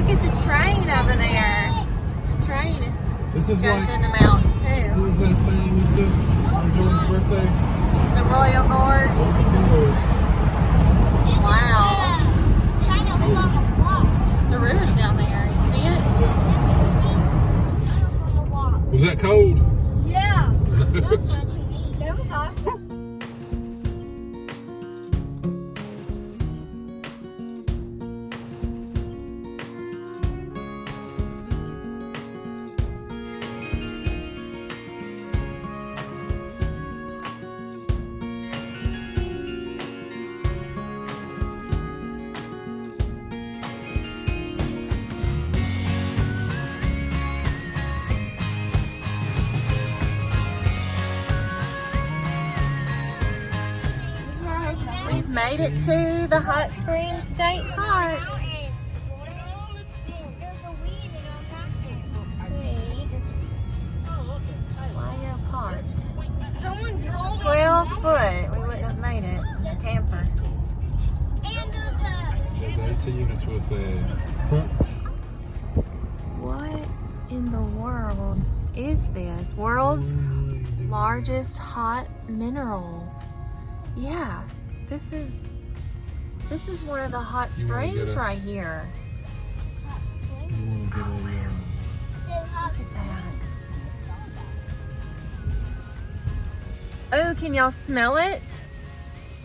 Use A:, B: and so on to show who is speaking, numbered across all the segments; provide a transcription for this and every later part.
A: Look at the train over there. The train
B: This is
A: goes
B: like,
A: in the mountain
B: what
A: too.
B: was that thing we took on Jordan's birthday?
A: The Royal Gorge. Wow. The river's down there. You see it?
B: Was that cold?
C: Yeah. That was not too neat. That was awesome.
A: We've made it to the Hot Springs State Park. Let's see. Lyo Park. 12 foot. We wouldn't have made it in a camper.
B: Yeah, the AC units would have said crunch.
A: What in the world is this? World's largest hot mineral. Yeah, this is one of the hot springs right here.
B: You want to get
A: Look at that. Oh, can y'all smell it?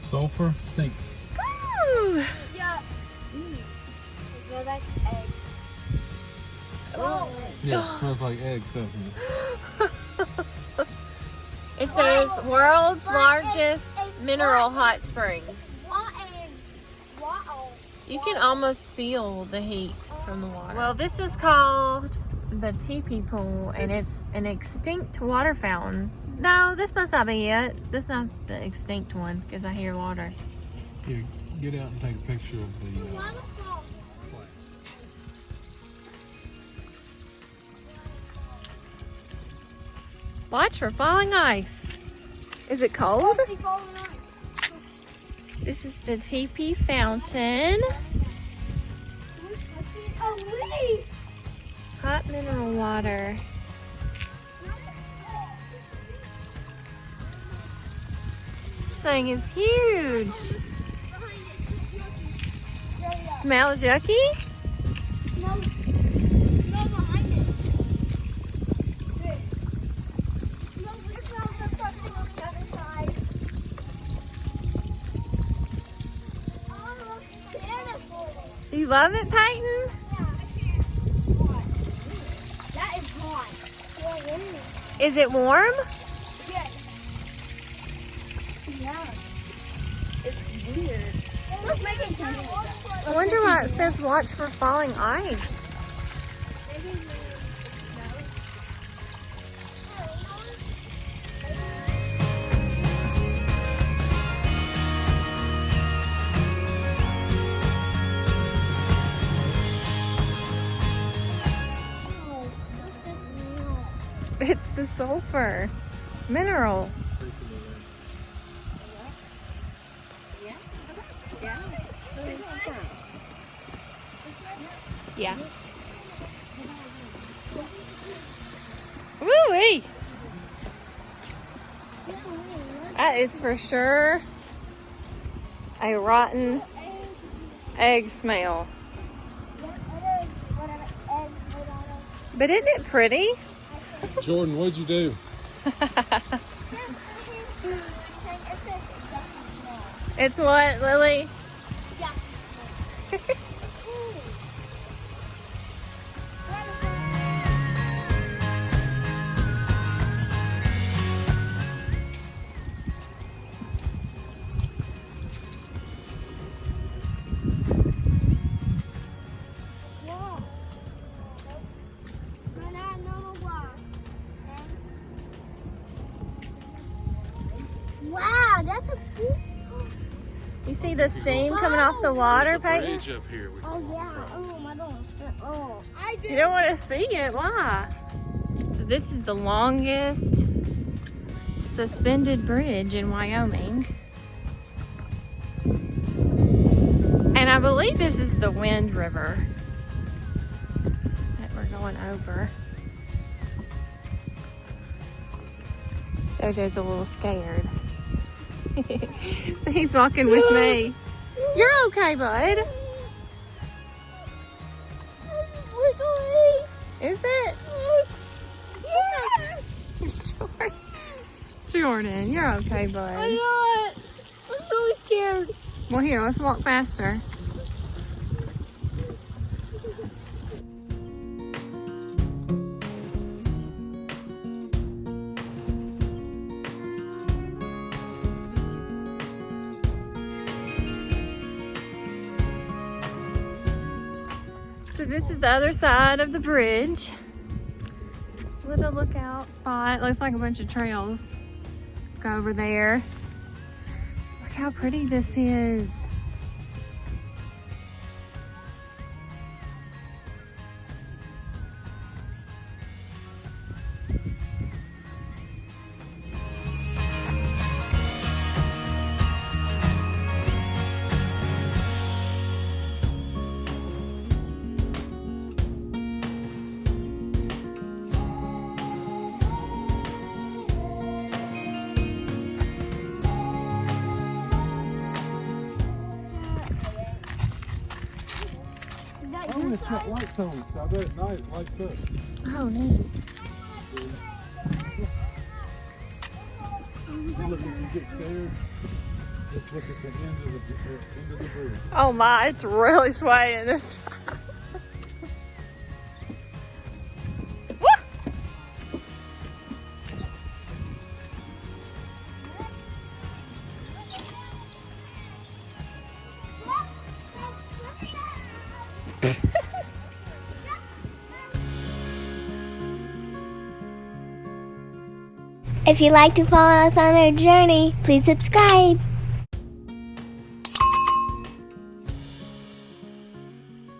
B: sulfur stinks.
A: Ooh.
C: Yeah. It smells like eggs.
A: Oh.
B: Yeah, it smells like eggs, doesn't it?
A: It says world's largest mineral hot springs. You can almost feel the heat from the water. Well, this is called the Teepee Pool, and it's an extinct water fountain. No, this must not be it. This is not the extinct one, because I hear water.
B: Here, get out and take a picture of the
A: Watch for falling ice. Is it cold? This is the Teepee Fountain. Hot mineral water. Thing is huge. Smells yucky? You love it, Peyton?
C: That is hot.
A: Is it warm?
C: Yes. Yeah. It's weird. Let's make it
A: I wonder why it says watch for falling ice. It's the sulfur mineral. Yeah. Woo-wee! That is for sure a rotten egg smell. But isn't it pretty?
B: Jordan, what'd you do?
A: It's what, Lily?
C: Yeah. Wow, that's a cool.
A: You see the steam coming off the water, Peyton?
B: Bridge up here.
C: Oh yeah. Oh, my don't. Oh, I do.
A: You don't want to see it. Why? So this is the longest suspended bridge in Wyoming. And I believe this is the Wind River. one over. Jojo's a little scared. So he's walking with me. You're okay, bud. Is it? Yeah. Jordan, you're okay, bud.
C: I'm not. I'm really scared.
A: Well, here, let's walk faster. So this is the other side of the bridge. Little lookout spot. Looks like a bunch of trails. Go over there. Look how pretty this is.
B: I'm gonna cut lights on, so I bet at night it lights up.
A: Oh, neat.
B: Look, if you get scared, just look at the end of the bridge.
A: Oh my, it's really swaying this time.
C: If you'd like to follow us on our journey, please subscribe.